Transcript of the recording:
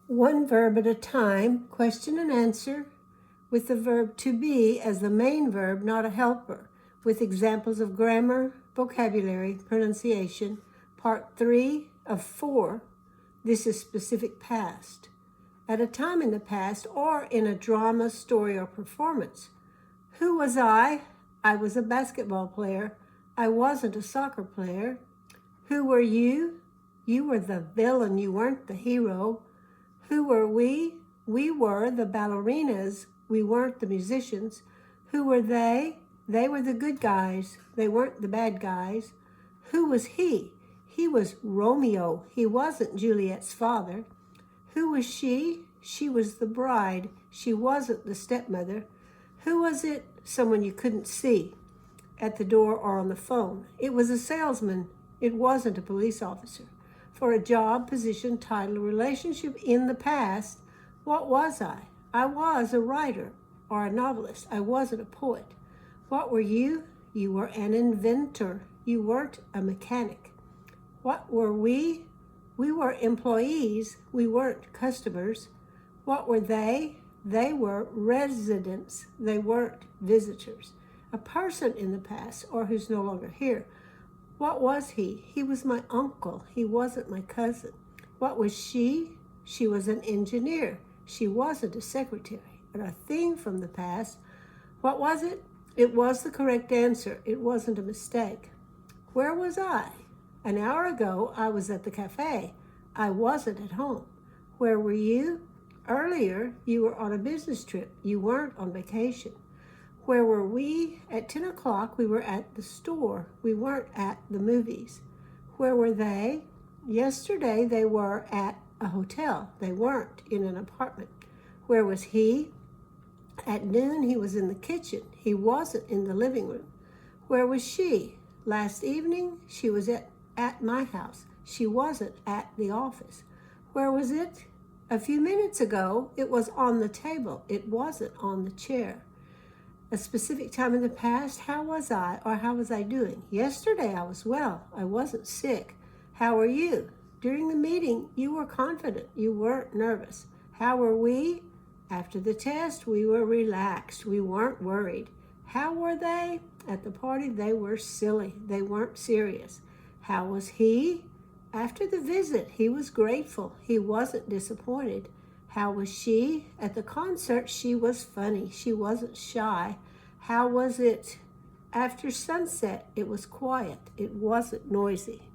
One verb at a time, question and answer, with the verb to be as the main verb, not a helper, with examples of grammar, vocabulary, pronunciation. Part 3 of 4. This is specific past. At a time in the past or in a drama, story, or performance. Who was I? I was a basketball player. I wasn't a soccer player. Who were you? You were the villain. You weren't the hero. Who were we? We were the ballerinas. We weren't the musicians. Who were they? They were the good guys. They weren't the bad guys. Who was he? He was Romeo. He wasn't Juliet's father. Who was she? She was the bride. She wasn't the stepmother. Who was it? Someone you couldn't see at the door or on the phone. It was a salesman. It wasn't a police officer. For a job, position, title, relationship in the past, what was I? I was a writer or a novelist. I wasn't a poet. What were you? You were an inventor. You weren't a mechanic. What were we? We were employees. We weren't customers. What were they? They were residents. They weren't visitors. A person in the past or who's no longer here. What was he? He was my uncle. He wasn't my cousin. What was she? She was an engineer. She wasn't a secretary. And a thing from the past. What was it? It was the correct answer. It wasn't a mistake. Where was I? An hour ago, I was at the cafe. I wasn't at home. Where were you? Earlier, you were on a business trip. You weren't on vacation. Where were we? At 10 o'clock, we were at the store. We weren't at the movies. Where were they? Yesterday, they were at a hotel. They weren't in an apartment. Where was he? At noon, he was in the kitchen. He wasn't in the living room. Where was she? Last evening, she was at my house. She wasn't at the office. Where was it? A few minutes ago, it was on the table. It wasn't on the chair. A specific time in the past, how was I or how was I doing? Yesterday I was well. I wasn't sick. How are you? During the meeting, you were confident. You weren't nervous. How were we? After the test, we were relaxed. We weren't worried. How were they? At the party, they were silly. They weren't serious. How was he? After the visit, he was grateful. He wasn't disappointed. How was she? At the concert, she was funny. She wasn't shy. How was it? After sunset, it was quiet. It wasn't noisy.